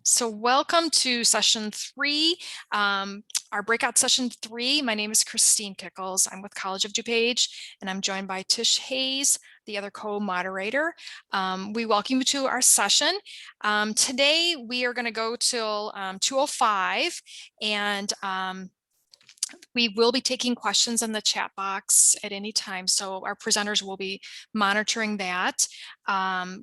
So welcome to session 3, our breakout session 3. My name is Christine Kickles. I'm with College of DuPage, and I'm joined by Tish Hayes, the other co-moderator. We welcome you to our session. Today we are going to go till 2:05, and we will be taking questions in the chat box at any time, so our presenters will be monitoring that.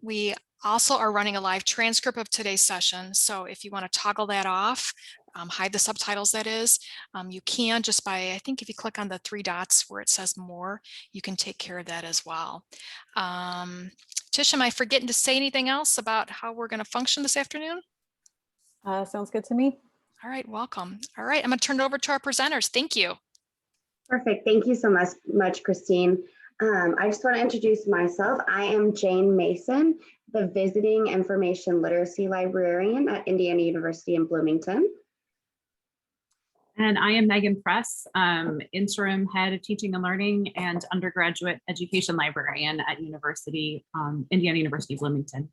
We also are running a live transcript of today's session, so if you want to toggle that off, hide the subtitles that is, you can just by, I think if you click on the 3 dots where it says more, you can take care of that as well. Tish, am I forgetting to say anything else about how we're going to function this afternoon? Sounds good to me. All right, welcome. All right, I'm going to turn it over to our presenters. Thank you. Perfect. Thank you so much, Christine. I just want to introduce myself. I am Jane Mason, the Visiting Information Literacy Librarian at Indiana University in Bloomington. And I am Meggan Press, Interim Head of Teaching and Learning and Undergraduate Education Librarian at Indiana University Bloomington.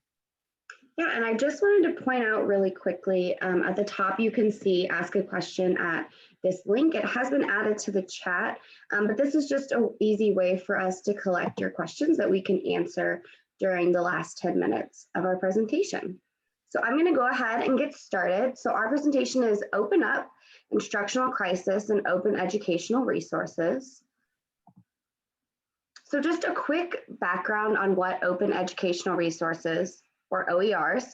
Yeah, and I just wanted to point out really quickly, at the top you can see ask a question at this link. It has been added to the chat, but this is just an easy way for us to collect your questions that we can answer during the last 10 minutes of our presentation. So I'm going to go ahead and get started. So our presentation is Open Up, Instructional Crisis and Open Educational Resources. So just a quick background on what Open Educational Resources, or OERs,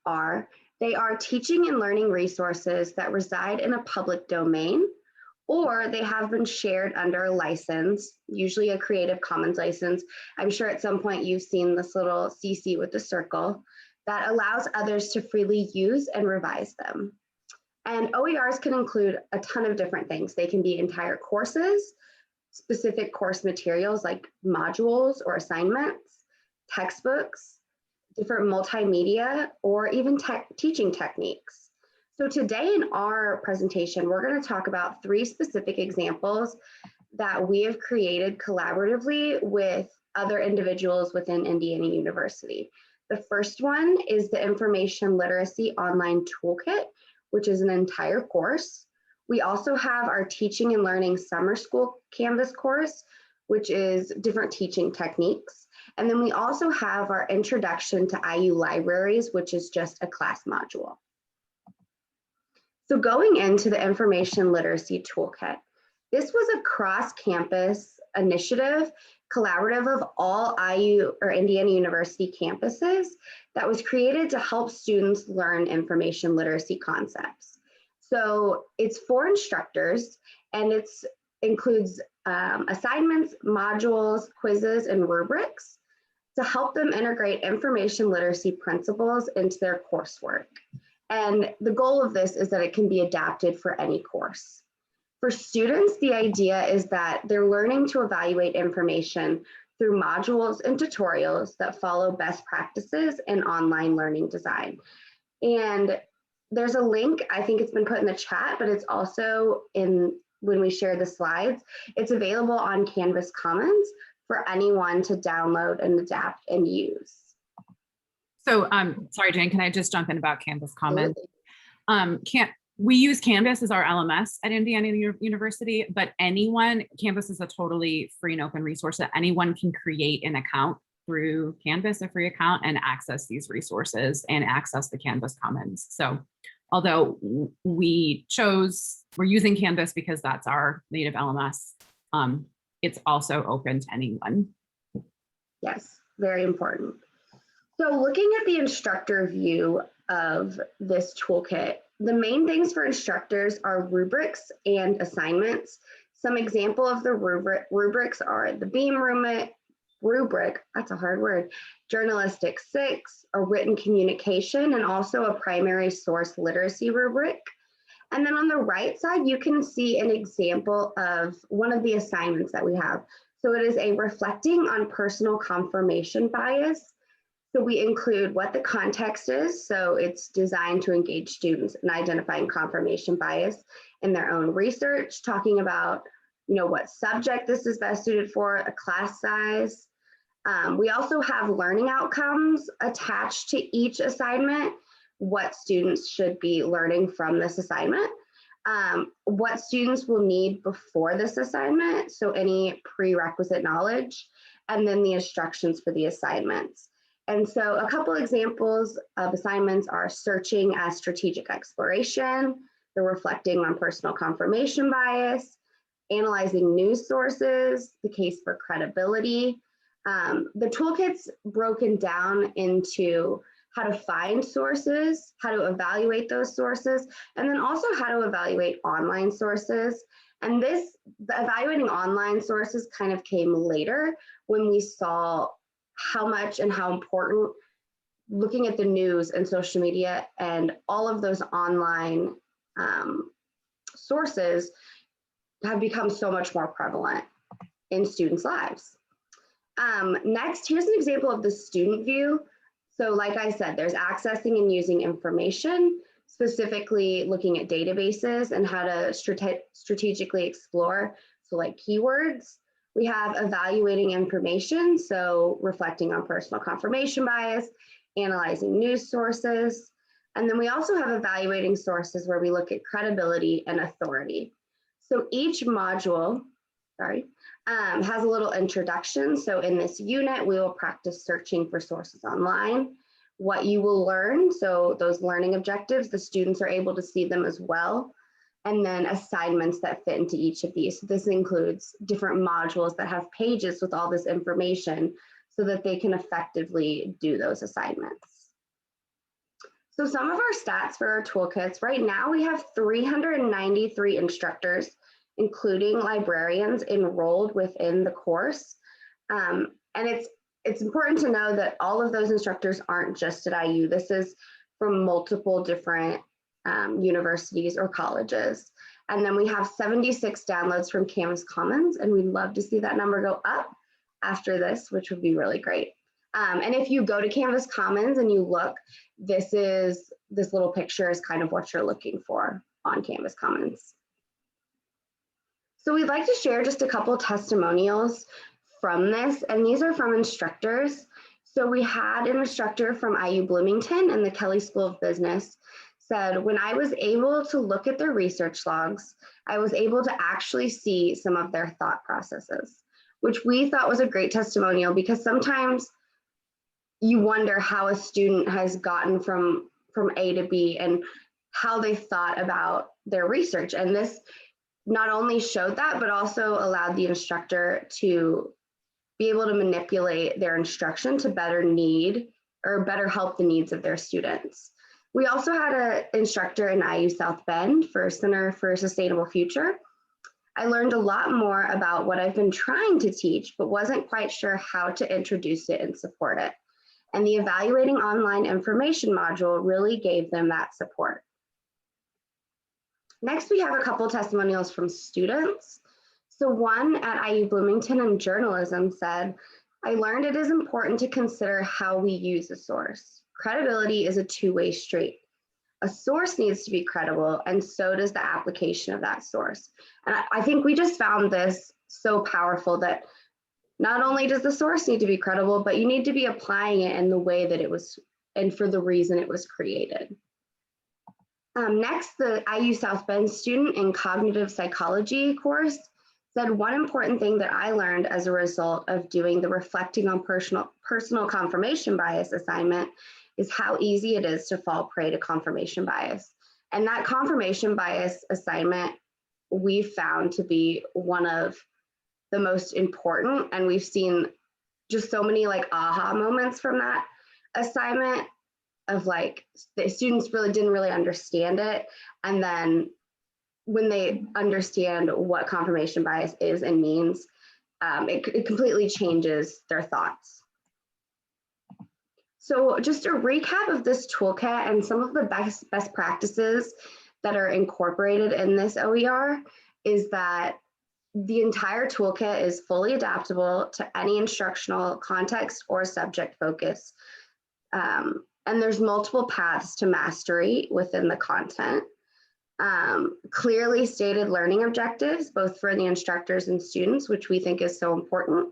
are. They are teaching and learning resources that reside in a public domain, or they have been shared under a license, usually a Creative Commons license. I'm sure at some point you've seen this little CC with the circle that allows others to freely use and revise them. And OERs can include a ton of different things. They can be entire courses, specific course materials like modules or assignments, textbooks, different multimedia, or even teaching techniques. So today in our presentation, we're going to talk about 3 specific examples that we have created collaboratively with other individuals within Indiana University. The first one is the Information Literacy Online Toolkit, which is an entire course. We also have our Teaching and Learning Summer School Canvas course, which is different teaching techniques. And then we also have our Introduction to IU Libraries, which is just a class module. So going into the Information Literacy Toolkit, this was a cross-campus initiative, collaborative of all IU or Indiana University campuses that was created to help students learn information literacy concepts. So it's for instructors, and it includes assignments, modules, quizzes, and rubrics to help them integrate information literacy principles into their coursework. And the goal of this is that it can be adapted for any course. For students, the idea is that they're learning to evaluate information through modules and tutorials that follow best practices in online learning design. And there's a link, I think it's been put in the chat, but it's also when we share the slides, it's available on Canvas Commons for anyone to download and adapt and use. So sorry, Jane, can I just jump in about Canvas Commons? We use Canvas as our LMS at Indiana University, but Canvas is a totally free and open resource that anyone can create an account through Canvas, a free account, and access these resources and access the Canvas Commons. So although we're using Canvas because that's our native LMS, it's also open to anyone. Yes, very important. So looking at the instructor view of this toolkit, the main things for instructors are rubrics and assignments. Some example of the rubrics are the BEAM rubric, that's a hard word, Journalistic 6, a written communication, and also a primary source literacy rubric. And then on the right side, you can see an example of one of the assignments that we have. So it is a reflecting on personal confirmation bias. So we include what the context is. So it's designed to engage students in identifying confirmation bias in their own research, talking about, what subject this is best suited for, a class size. We also have learning outcomes attached to each assignment, what students should be learning from this assignment, what students will need before this assignment, so any prerequisite knowledge, and then the instructions for the assignments. And so a couple examples of assignments are searching as strategic exploration, the reflecting on personal confirmation bias, analyzing news sources, the case for credibility. The toolkit's broken down into how to find sources, how to evaluate those sources, and then also how to evaluate online sources. And the evaluating online sources kind of came later when we saw how much and how important looking at the news and social media and all of those online sources have become so much more prevalent in students' lives. Next, here's an example of the student view. So like I said, there's accessing and using information, specifically looking at databases and how to strategically explore, so like keywords. We have evaluating information, so reflecting on personal confirmation bias, analyzing news sources. And then we also have evaluating sources where we look at credibility and authority. So each module, has a little introduction. So in this unit, we will practice searching for sources online, what you will learn. So those learning objectives, the students are able to see them as well. And then assignments that fit into each of these. So this includes different modules that have pages with all this information so that they can effectively do those assignments. So some of our stats for our toolkits, right now we have 393 instructors, including librarians, enrolled within the course. And it's important to know that all of those instructors aren't just at IU. This is from multiple different universities or colleges. And then we have 76 downloads from Canvas Commons, and we'd love to see that number go up after this, which would be really great. And if you go to Canvas Commons and you look, this little picture is kind of what you're looking for on Canvas Commons. So we'd like to share just a couple testimonials from this, and these are from instructors. So we had an instructor from IU Bloomington and the Kelley School of Business said, when I was able to look at their research logs, I was able to actually see some of their thought processes, which we thought was a great testimonial because sometimes you wonder how a student has gotten from A to B and how they thought about their research. And this not only showed that, but also allowed the instructor to be able to manipulate their instruction to better help the needs of their students. We also had an instructor in IU South Bend for Center for a Sustainable Future. I learned a lot more about what I've been trying to teach, but wasn't quite sure how to introduce it and support it. And the evaluating online information module really gave them that support. Next, we have a couple testimonials from students. So one at IU Bloomington in journalism said, I learned it is important to consider how we use a source. Credibility is a two-way street. A source needs to be credible, and so does the application of that source. And I think we just found this so powerful that not only does the source need to be credible, but you need to be applying it in the way that it was and for the reason it was created. Next, the IU South Bend student in cognitive psychology course said, one important thing that I learned as a result of doing the reflecting on personal confirmation bias assignment is how easy it is to fall prey to confirmation bias. And that confirmation bias assignment we found to be one of the most important, and we've seen just so many like aha moments from that assignment of like the students didn't really understand it, and then when they understand what confirmation bias is and means, it completely changes their thoughts. So just a recap of this toolkit and some of the best practices that are incorporated in this OER is that the entire toolkit is fully adaptable to any instructional context or subject focus. And there's multiple paths to mastery within the content. Clearly stated learning objectives, both for the instructors and students, which we think is so important.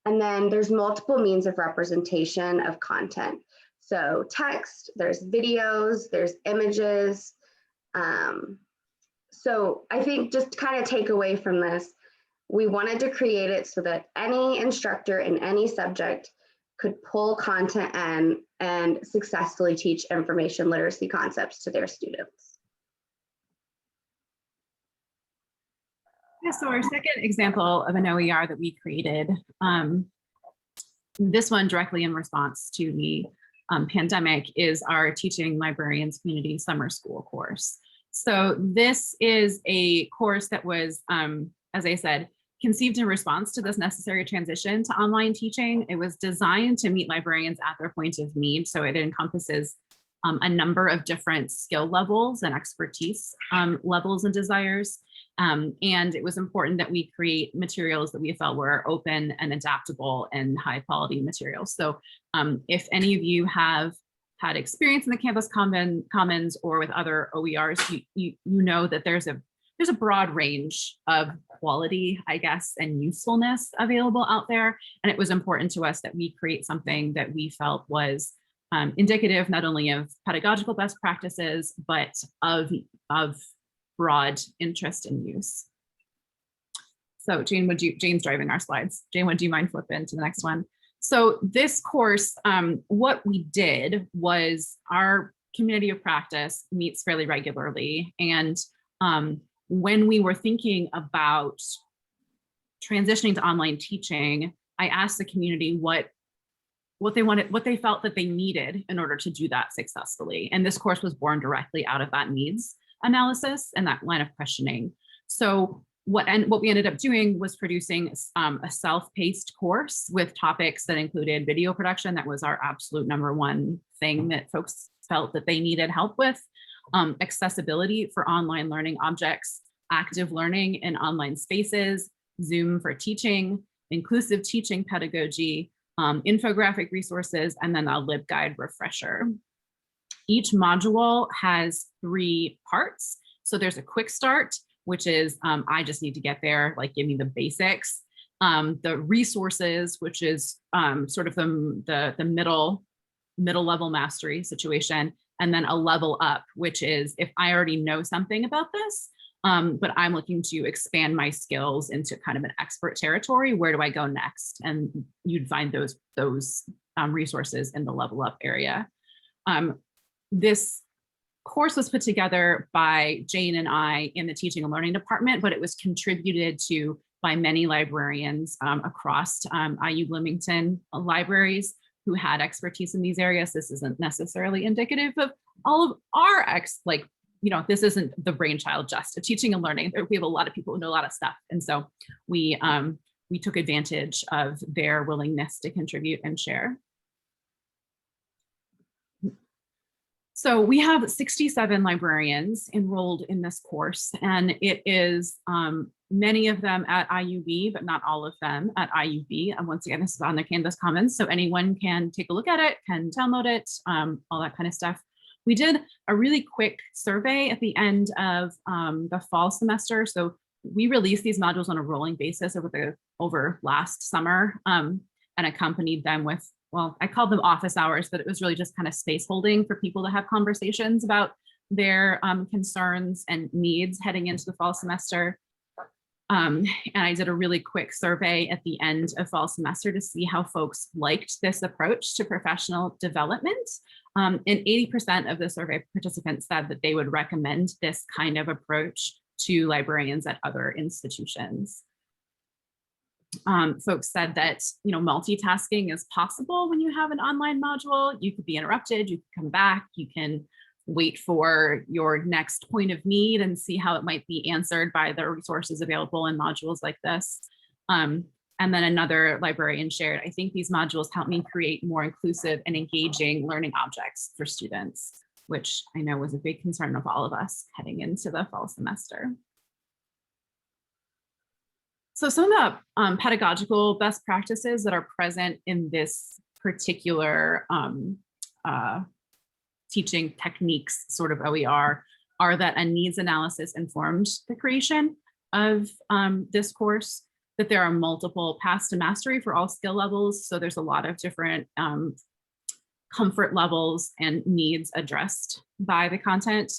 And then there's multiple means of representation of content. So text, there's videos, there's images. So I think just to kind of take away from this, we wanted to create it so that any instructor in any subject could pull content in and successfully teach information literacy concepts to their students. Yeah, so our second example of an OER that we created, this one directly in response to the pandemic, is our Teaching Librarians Community Summer School course. So this is a course that was, as I said, conceived in response to this necessary transition to online teaching. It was designed to meet librarians at their point of need. So it encompasses a number of different skill levels and expertise levels and desires. And it was important that we create materials that we felt were open and adaptable and high quality materials. So if any of you have had experience in the Campus Commons or with other OERs, you know that there's a broad range of quality, I guess, and usefulness available out there. And it was important to us that we create something that we felt was indicative not only of pedagogical best practices, but of broad interest and use. So Jane, Jane's driving our slides. Jane, would you mind flipping to the next one? So this course, what we did was our community of practice meets fairly regularly. And when we were thinking about transitioning to online teaching, I asked the community what they wanted, what they felt that they needed in order to do that successfully. And this course was born directly out of that needs analysis and that line of questioning. So what we ended up doing was producing a self-paced course with topics that included video production. That was our absolute #1 thing that folks felt that they needed help with. Accessibility for online learning objects, active learning in online spaces, Zoom for teaching, inclusive teaching pedagogy, infographic resources, and then a LibGuide refresher. Each module has 3 parts. So there's a quick start, which is I just need to get there, like give me the basics. The resources, which is sort of the middle level mastery situation. And then a level up, which is if I already know something about this, but I'm looking to expand my skills into kind of an expert territory, where do I go next? And you'd find those resources in the level up area. This course was put together by Jane and I in the teaching and learning department, but it was contributed to by many librarians across IUBloomington libraries who had expertise in these areas. This isn't necessarily indicative of all of our this isn't the brainchild just of teaching and learning. We have a lot of people who know a lot of stuff. And so we took advantage of their willingness to contribute and share. So we have 67 librarians enrolled in this course, and it is many of them at IUB, but not all of them at IUB. And once again, this is on the Canvas Commons, so anyone can take a look at it, can download it, all that kind of stuff. We did a really quick survey at the end of the fall semester. So we released these modules on a rolling basis over last summer and accompanied them with, well, I called them office hours, but it was really just kind of space holding for people to have conversations about their concerns and needs heading into the fall semester. And I did a really quick survey at the end of fall semester to see how folks liked this approach to professional development. And 80% of the survey participants said that they would recommend this kind of approach to librarians at other institutions. Folks said that multitasking is possible when you have an online module. You could be interrupted, you can come back, you can wait for your next point of need and see how it might be answered by the resources available in modules like this. And then another librarian shared, I think these modules help me create more inclusive and engaging learning objects for students, which I know was a big concern of all of us heading into the fall semester. So some of the pedagogical best practices that are present in this particular teaching techniques sort of OER are that a needs analysis informed the creation of this course, that there are multiple paths to mastery for all skill levels. So there's a lot of different comfort levels and needs addressed by the content.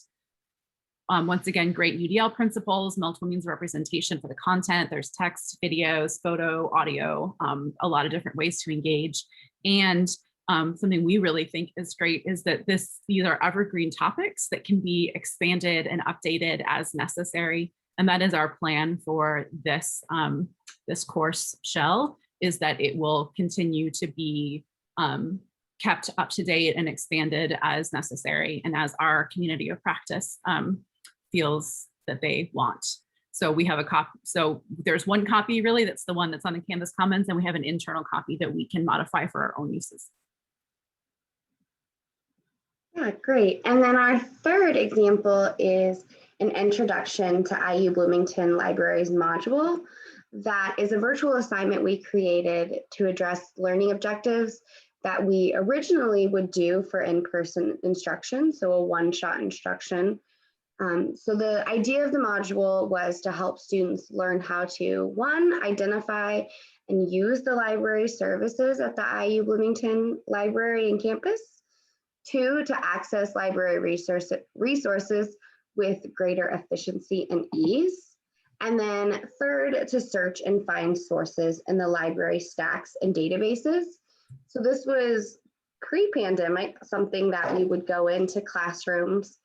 Once again, great UDL principles, multiple means of representation for the content. There's text, videos, photo, audio, a lot of different ways to engage. And something we really think is great is that these are evergreen topics that can be expanded and updated as necessary. And that is our plan for this, this course shell, is that it will continue to be kept up to date and expanded as necessary and as our community of practice feels that they want. So we have a copy. So there's one copy really that's the one that's on the Canvas Commons, and we have an internal copy that we can modify for our own uses. Yeah, great. And then our third example is an introduction to IU Bloomington Libraries module. That is a virtual assignment we created to address learning objectives that we originally would do for in-person instruction, so a one-shot instruction. So the idea of the module was to help students learn how to, one, identify and use the library services at the IU Bloomington Library and campus. Two, to access library resources with greater efficiency and ease. And then third, to search and find sources in the library stacks and databases. So this was pre-pandemic, something that we would go into classrooms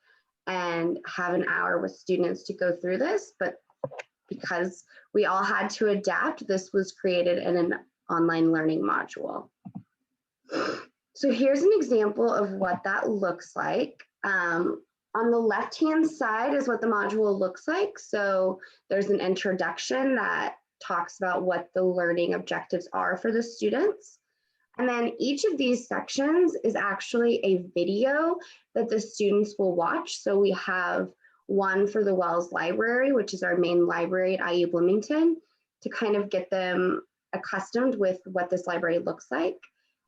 and have an hour with students to go through this, but because we all had to adapt, this was created in an online learning module. So here's an example of what that looks like. On the left-hand side is what the module looks like. So there's an introduction that talks about what the learning objectives are for the students. And then each of these sections is actually a video that the students will watch. So we have one for the Wells Library, which is our main library at IU Bloomington, to kind of get them accustomed with what this library looks like.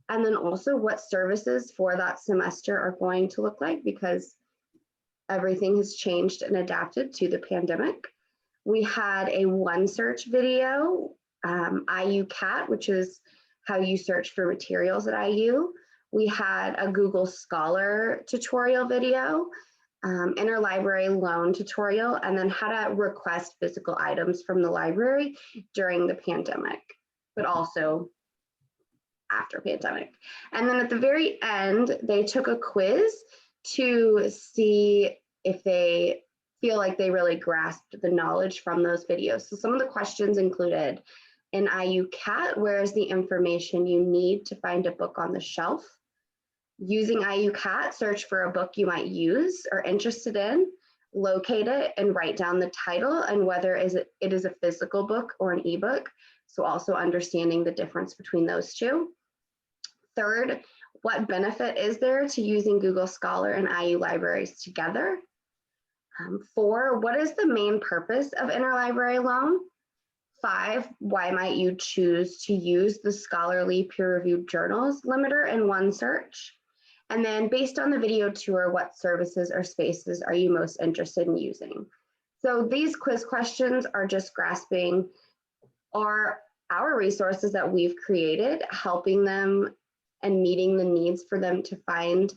And then also what services for that semester are going to look like, because everything has changed and adapted to the pandemic. We had a OneSearch video, IU Cat, which is how you search for materials at IU. We had a Google Scholar tutorial video, interlibrary loan tutorial, and then how to request physical items from the library during the pandemic, but also after pandemic. And then at the very end, they took a quiz to see if they feel like they really grasped the knowledge from those videos. So some of the questions included, in IU Cat, where is the information you need to find a book on the shelf? Using IU Cat, search for a book you might use or interested in, locate it and write down the title and whether it is a physical book or an ebook. So also understanding the difference between those two. Third, what benefit is there to using Google Scholar and IU libraries together? 4, what is the main purpose of interlibrary loan? 5, why might you choose to use the scholarly peer-reviewed journals limiter in OneSearch? And then based on the video tour, what services or spaces are you most interested in using? So these quiz questions are just grasping our resources that we've created, helping them and meeting the needs for them to find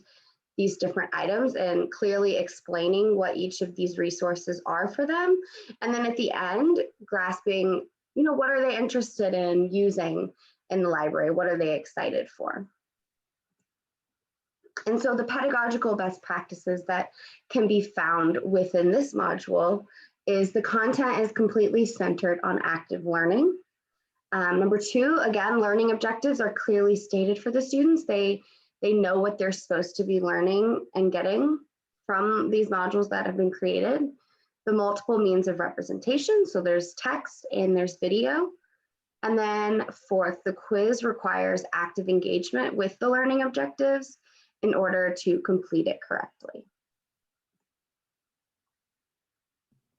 these different items and clearly explaining what each of these resources are for them. And then at the end, grasping, what are they interested in using in the library? What are they excited for? And so the pedagogical best practices that can be found within this module is the content is completely centered on active learning. Number 2, again, learning objectives are clearly stated for the students. They know what they're supposed to be learning and getting from these modules that have been created. The multiple means of representation, so there's text and there's video. And then 4th, the quiz requires active engagement with the learning objectives in order to complete it correctly.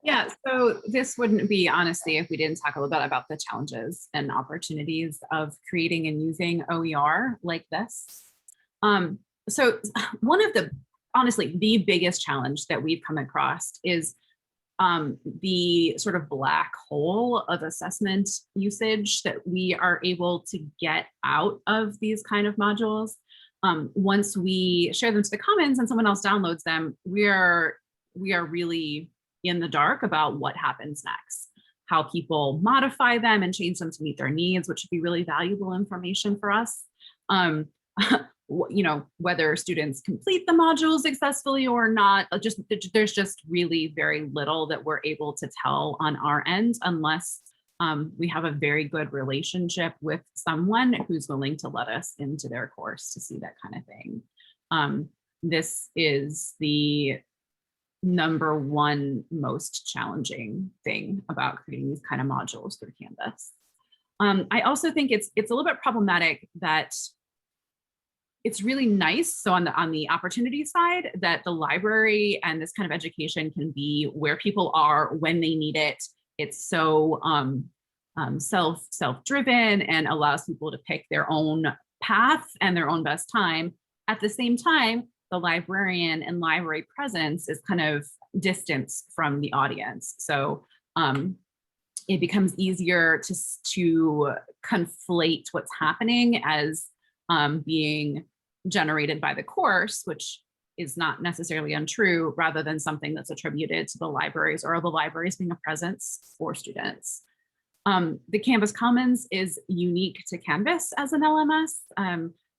Yeah, so this wouldn't be, honestly, if we didn't talk a little bit about the challenges and opportunities of creating and using OER like this. So one of the, honestly, the biggest challenge that we've come across is the sort of black hole of assessment usage that we are able to get out of these kind of modules. once we share them to the Commons and someone else downloads them, we are really in the dark about what happens next, how people modify them and change them to meet their needs, which would be really valuable information for us. You know, whether students complete the modules successfully or not, there's just really very little that we're able to tell on our end unless we have a very good relationship with someone who's willing to let us into their course to see that kind of thing. This is the #1 most challenging thing about creating these kind of modules through Canvas. I also think it's a little bit problematic that it's really nice. So on the opportunity side, that the library and this kind of education can be where people are when they need it. It's so self-driven and allows people to pick their own path and their own best time. At the same time, the librarian and library presence is kind of distance from the audience. So it becomes easier to conflate what's happening as being generated by the course, which is not necessarily untrue, rather than something that's attributed to the libraries or the libraries being a presence for students. The Canvas Commons is unique to Canvas as an LMS.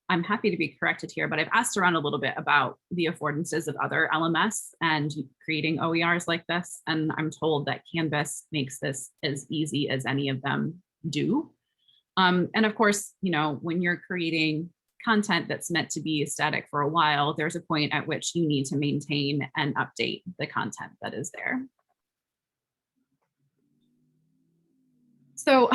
I'm happy to be corrected here, but I've asked around a little bit about the affordances of other LMS and creating OERs like this, and I'm told that Canvas makes this as easy as any of them do. And of course, you know, when you're creating content that's meant to be static for a while, there's a point at which you need to maintain and update the content that is there. So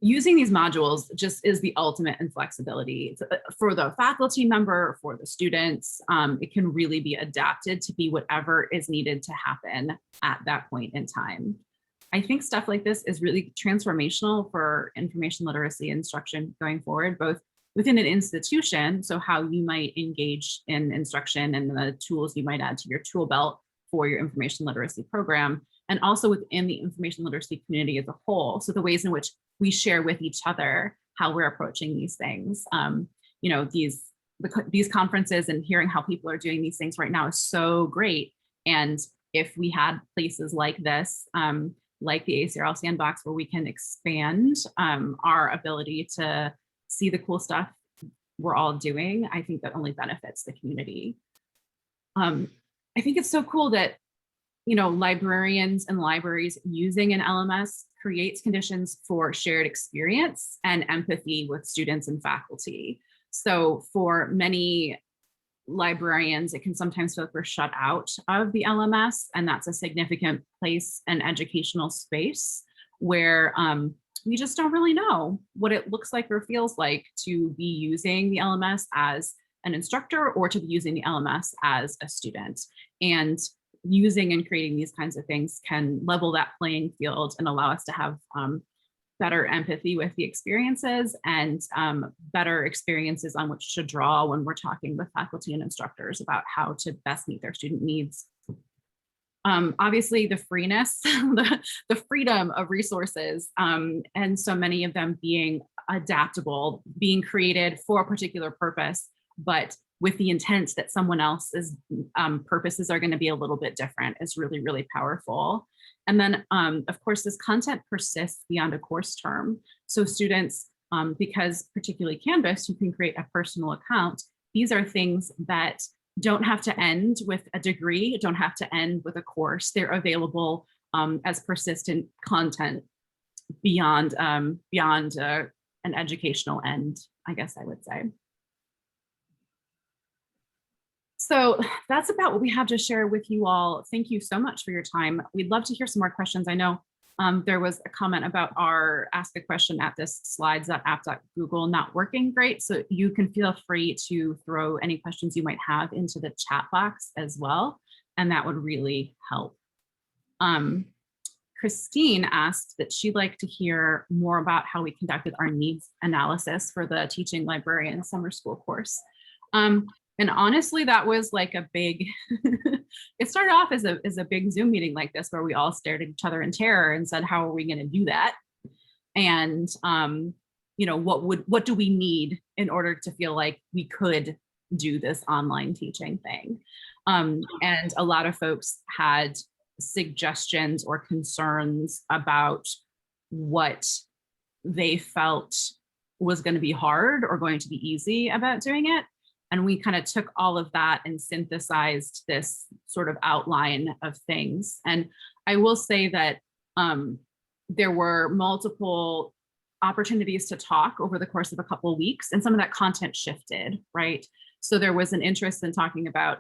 using these modules just is the ultimate in flexibility. For the faculty member, for the students, it can really be adapted to be whatever is needed to happen at that point in time. I think stuff like this is really transformational for information literacy instruction going forward, both within an institution, so how you might engage in instruction and the tools you might add to your tool belt for your information literacy program, and also within the information literacy community as a whole. So the ways in which we share with each other how we're approaching these things. You know, these conferences and hearing how people are doing these things right now is so great. And if we had places like this, like the ACRL Sandbox, where we can expand our ability to see the cool stuff we're all doing, I think that only benefits the community. I think it's so cool that, you know, librarians and libraries using an LMS creates conditions for shared experience and empathy with students and faculty. So for many librarians, it can sometimes feel like we're shut out of the LMS, and that's a significant place and educational space where we just don't really know what it looks like or feels like to be using the LMS as an instructor or to be using the LMS as a student. And using and creating these kinds of things can level that playing field and allow us to have better empathy with the experiences and better experiences on which to draw when we're talking with faculty and instructors about how to best meet their student needs. Obviously, the freeness, the freedom of resources, and so many of them being adaptable, being created for a particular purpose, but with the intent that someone else's purposes are going to be a little bit different is really, really powerful. And then, of course, this content persists beyond a course term. So students, because particularly Canvas, you can create a personal account. These are things that don't have to end with a degree, don't have to end with a course. They're available as persistent content beyond an educational end, I guess I would say. So that's about what we have to share with you all. Thank you so much for your time. We'd love to hear some more questions. I know there was a comment about our ask a question at this slides.app.google not working great. So you can feel free to throw any questions you might have into the chat box as well. And that would really help. Christine asked that she'd like to hear more about how we conducted our needs analysis for the Teaching Librarian summer school course. And honestly, that was like a big, it started off as a big Zoom meeting like this, where we all stared at each other in terror and said, how are we going to do that? And what do we need in order to feel like we could do this online teaching thing? And a lot of folks had suggestions or concerns about what they felt was going to be hard or going to be easy about doing it. And we kind of took all of that and synthesized this sort of outline of things. And I will say that there were multiple opportunities to talk over the course of a couple of weeks, and some of that content shifted, right? So there was an interest in talking about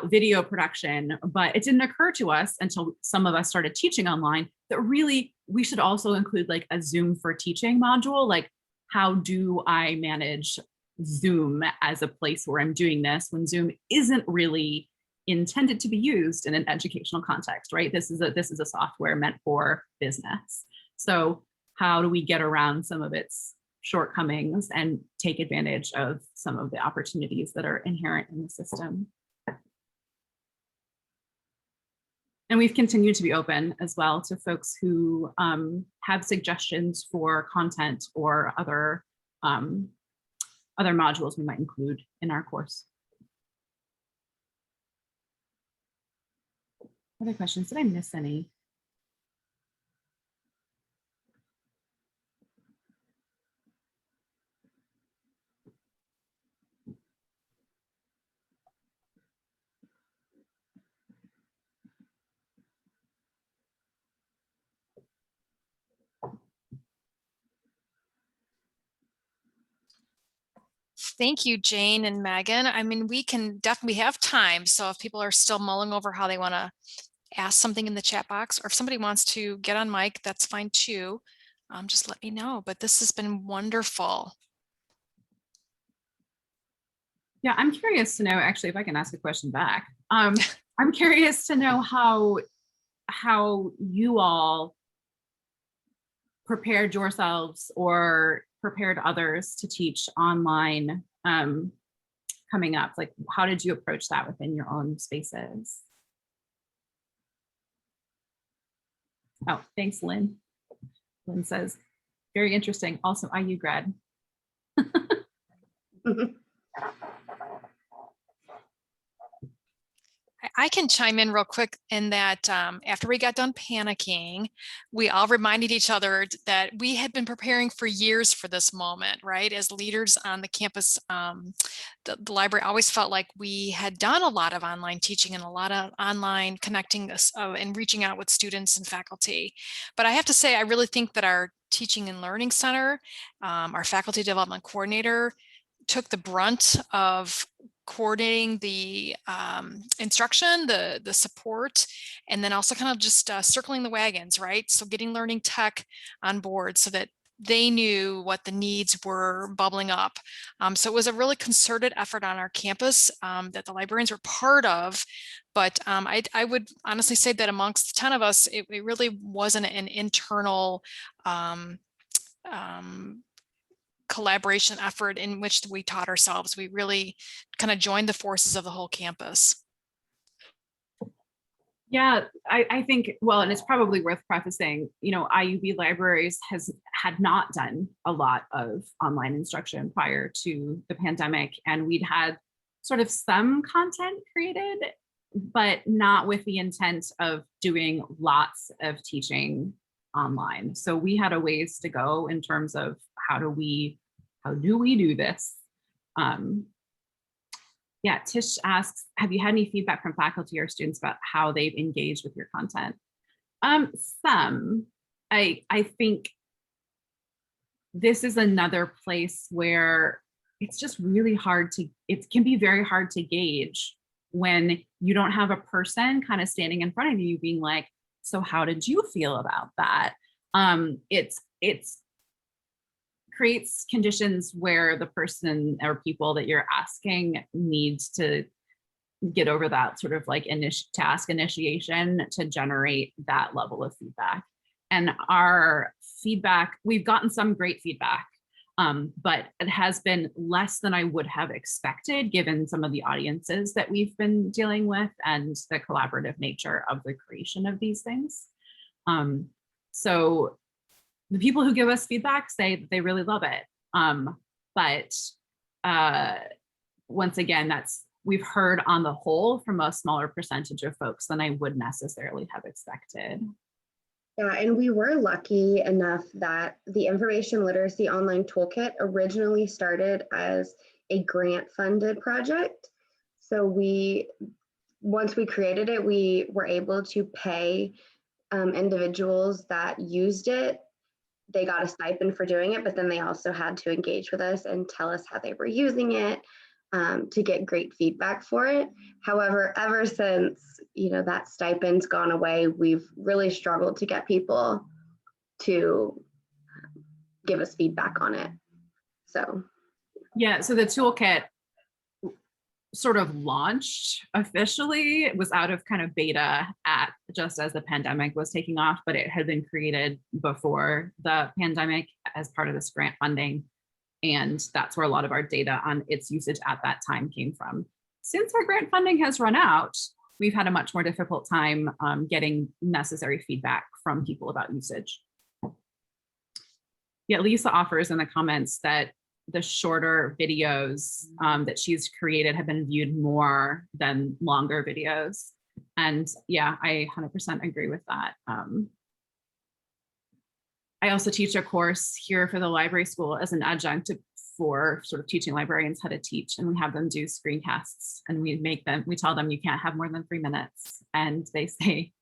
video production, but it didn't occur to us until some of us started teaching online that really we should also include like a Zoom for teaching module. Like, how do I manage Zoom as a place where I'm doing this when Zoom isn't really intended to be used in an educational context, right? This is a software meant for business. So how do we get around some of its shortcomings and take advantage of some of the opportunities that are inherent in the system? And we've continued to be open as well to folks who have suggestions for content or other modules we might include in our course. Other questions? Did I miss any? Thank you, Jane and Megan. I mean, we can definitely have time. So if people are still mulling over how they want to ask something in the chat box, or if somebody wants to get on mic, that's fine too. Just let me know. But this has been wonderful. Yeah, I'm curious to know, actually, if I can ask a question back. I'm curious to know how you all prepared yourselves or prepared others to teach online coming up. Like, how did you approach that within your own spaces? Oh, thanks, Lynn. Lynn says, very interesting. Also, IU grad. I can chime in real quick in that after we got done panicking, we all reminded each other that we had been preparing for years for this moment, right? As leaders on the campus, the library always felt like we had done a lot of online teaching and a lot of online connecting and reaching out with students and faculty. But I have to say, I really think that our Teaching and Learning Center, our faculty development coordinator, took the brunt of coordinating the instruction, the support, and then also kind of just circling the wagons, right? So getting learning tech on board so that they knew what the needs were bubbling up. So it was a really concerted effort on our campus that the librarians were part of. But I would honestly say that amongst the 10 of us, it really wasn't an internal collaboration effort in which we taught ourselves. We really kind of joined the forces of the whole campus. Yeah, I think, well, and it's probably worth prefacing, IUB Libraries had not done a lot of online instruction prior to the pandemic, and we'd had sort of some content created, but not with the intent of doing lots of teaching online. So we had a ways to go in terms of how do we do this? Yeah, Tish asks, have you had any feedback from faculty or students about how they've engaged with your content? Some. I think this is another place where it's just really it can be very hard to gauge when you don't have a person kind of standing in front of you being like, so how did you feel about that? It's creates conditions where the person or people that you're asking needs to get over that sort of like task initiation to generate that level of feedback. And our feedback, we've gotten some great feedback, but it has been less than I would have expected given some of the audiences that we've been dealing with and the collaborative nature of the creation of these things. So the people who give us feedback say that they really love it. But once again, we've heard on the whole from a smaller percentage of folks than I would necessarily have expected. Yeah, and we were lucky enough that the Information Literacy Online Toolkit originally started as a grant-funded project. So once we created it, we were able to pay individuals that used it. They got a stipend for doing it, but then they also had to engage with us and tell us how they were using it, to get great feedback for it. However, ever since that stipend's gone away, we've really struggled to get people to give us feedback on it. So yeah, so the toolkit sort of launched officially. It was out of kind of beta just as the pandemic was taking off, but it had been created before the pandemic as part of this grant funding. And that's where a lot of our data on its usage at that time came from. Since our grant funding has run out, we've had a much more difficult time getting necessary feedback from people about usage. Yeah, Lisa offers in the comments that the shorter videos that she's created have been viewed more than longer videos. And yeah, I 100% agree with that. I also teach a course here for the library school as an adjunct for sort of teaching librarians how to teach, and we have them do screencasts, and we tell them you can't have more than 3 minutes, and they say,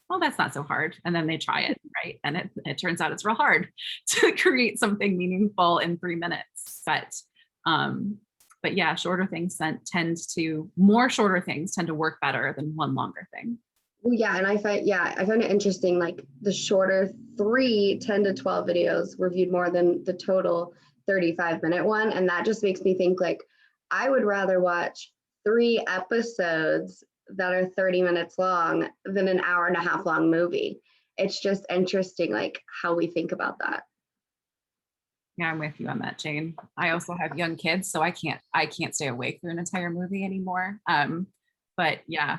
well, that's not so hard, and then they try it, right? And it turns out it's real hard to create something meaningful in 3 minutes. But yeah, shorter things tend to work better than one longer thing. well, yeah, and I find it interesting, like the shorter 10 to 12 videos were viewed more than the total 35-minute one. And that just makes me think, like, I would rather watch 3 episodes that are 30 minutes long than an hour and a half long movie. It's just interesting, like, how we think about that. Yeah, I'm with you on that, Jane. I also have young kids, so I can't stay awake through an entire movie anymore. But yeah,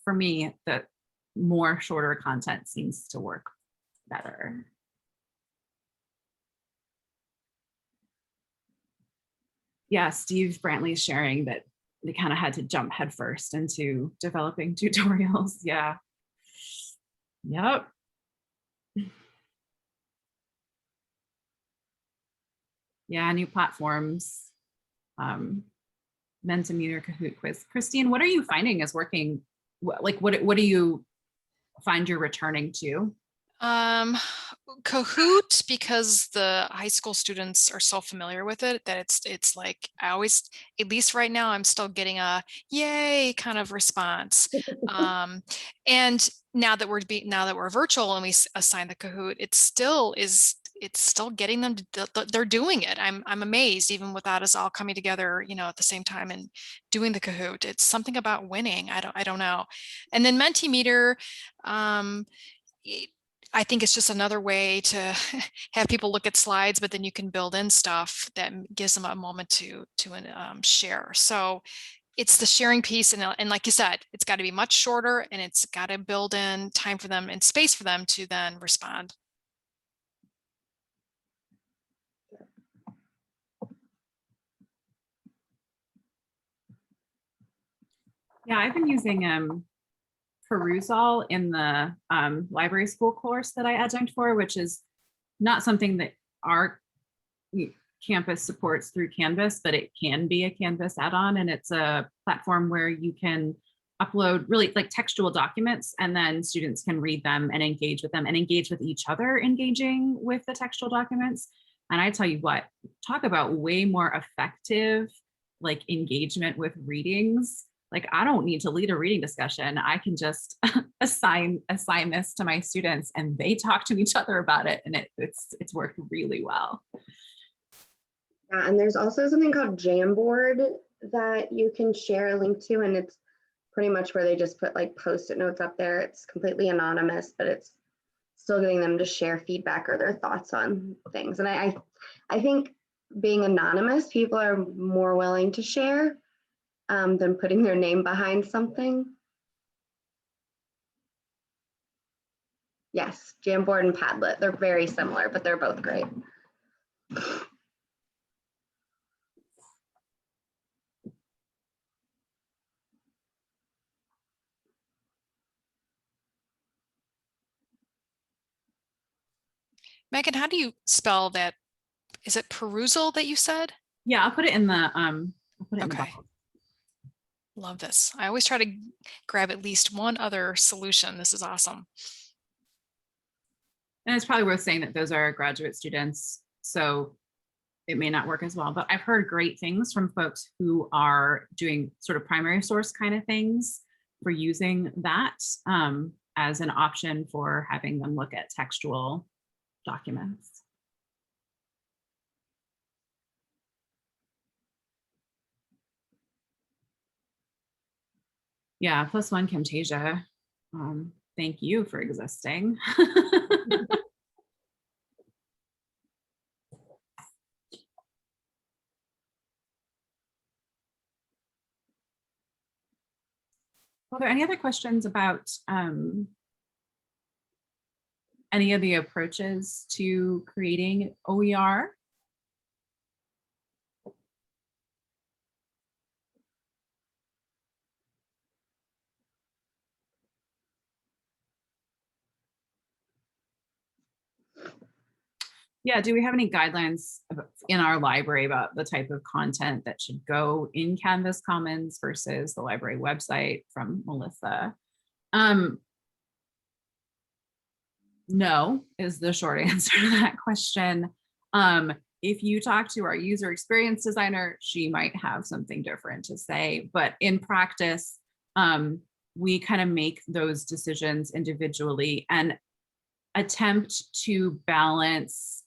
for me, the more shorter content seems to work better. Yeah, Steve Brantley's sharing that they kind of had to jump headfirst into developing tutorials. Yeah. Yep. Yeah, new platforms. Mentimeter, Kahoot quiz. Christine, what are you finding is working? Like, what do you find you're returning to? Kahoot, because the high school students are so familiar with it that it's like I always, at least right now, I'm still getting a yay kind of response. And now that we're virtual and we assign the Kahoot, it's still getting them they're doing it. I'm amazed, even without us all coming together, at the same time and doing the Kahoot. It's something about winning. I don't know. And then Mentimeter, I think it's just another way to have people look at slides, but then you can build in stuff that gives them a moment to share. So it's the sharing piece, and like you said, it's got to be much shorter, and it's got to build in time for them and space for them to then respond. Yeah, I've been using Perusal in the library school course that I adjunct for, which is not something that our campus supports through Canvas, but it can be a Canvas add-on, and it's a platform where you can upload really like textual documents, and then students can read them and engage with them and engage with each other engaging with the textual documents. And I tell you what, talk about way more effective like engagement with readings. Like, I don't need to lead a reading discussion. I can just assign this to my students, and they talk to each other about it, and it's worked really well. Yeah, and there's also something called Jamboard that you can share a link to, and it's pretty much where they just put like Post-it notes up there. It's completely anonymous, but it's still getting them to share feedback or their thoughts on things. And I think being anonymous, people are more willing to share than putting their name behind something. Yes, Jamboard and Padlet. They're very similar, but they're both great. Megan, how do you spell that? Is it perusal that you said? Yeah, I'll put it in the I'll put it in the Okay. box. Love this. I always try to grab at least one other solution. This is awesome. And it's probably worth saying that those are graduate students, so it may not work as well, but I've heard great things from folks who are doing sort of primary source kind of things for using that as an option for having them look at textual documents. Yeah, +1 Camtasia. Thank you for existing. Are there any other questions about any of the approaches to creating OER? Yeah, do we have any guidelines in our library about the type of content that should go in Canvas Commons versus the library website from Melissa? No, is the short answer to that question. If you talk to our user experience designer, she might have something different to say, but in practice, we kind of make those decisions individually and attempt to balance.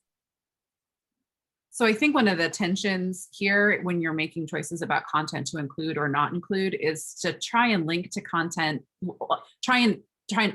So I think one of the tensions here when you're making choices about content to include or not include is to try and link to content, try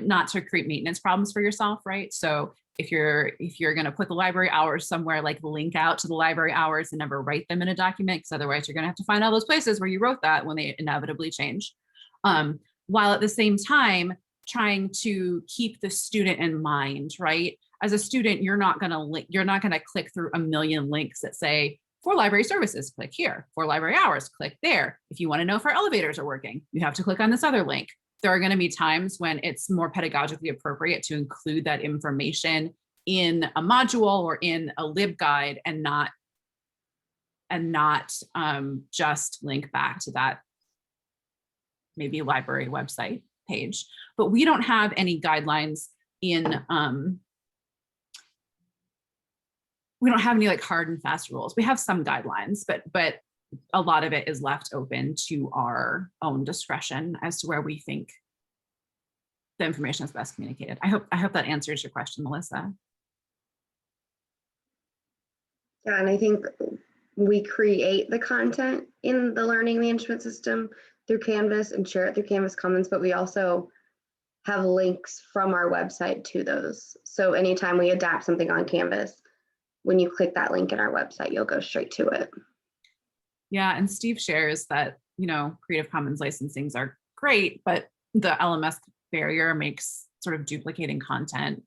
not to create maintenance problems for yourself, right? So if you're going to put the library hours somewhere, like link out to the library hours and never write them in a document, because otherwise you're going to have to find all those places where you wrote that when they inevitably change. While at the same time trying to keep the student in mind, right? As a student, you're not going to click through a million links that say, for library services, click here. For library hours, click there. If you want to know if our elevators are working, you have to click on this other link. There are going to be times when it's more pedagogically appropriate to include that information in a module or in a LibGuide and not just link back to that maybe library website page. But we don't have any guidelines in we don't have any like hard and fast rules. We have some guidelines, but a lot of it is left open to our own discretion as to where we think the information is best communicated. I hope that answers your question, Melissa. Yeah, and I think we create the content in the learning management system through Canvas and share it through Canvas Commons, but we also have links from our website to those. So anytime we adapt something on Canvas, when you click that link in our website, you'll go straight to it. Yeah, and Steve shares that, Creative Commons licensings are great, but the LMS barrier makes sort of duplicating content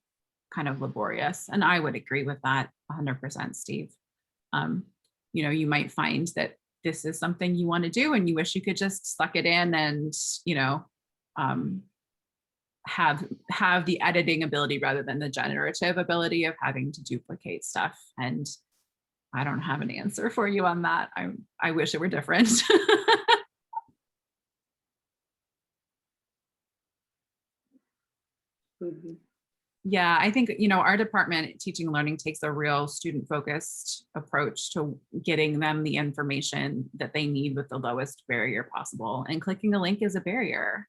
kind of laborious. And I would agree with that 100%, Steve. You might find that this is something you want to do and you wish you could just suck it in and, have the editing ability rather than the generative ability of having to duplicate stuff. And I don't have an answer for you on that. I wish it were different. Mm-hmm. Yeah, I think, our department, Teaching and Learning, takes a real student-focused approach to getting them the information that they need with the lowest barrier possible. And clicking the link is a barrier.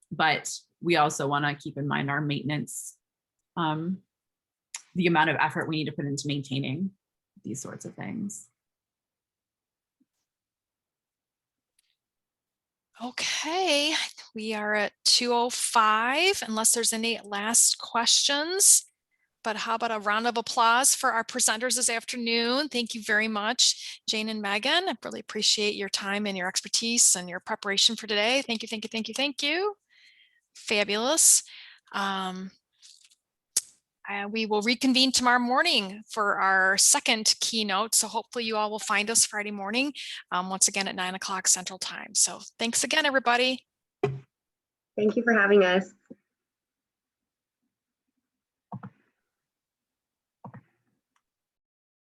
But we also want to keep in mind our maintenance, the amount of effort we need to put into maintaining these sorts of things. Okay, we are at 2:05, unless there's any last questions. But how about a round of applause for our presenters this afternoon? Thank you very much, Jane and Megan. I really appreciate your time and your expertise and your preparation for today. Thank you, thank you, thank you, thank you. Fabulous. we will reconvene tomorrow morning for our second keynote. So hopefully you all will find us Friday morning, once again at 9 o'clock Central Time. So thanks again, everybody. Thank you for having us.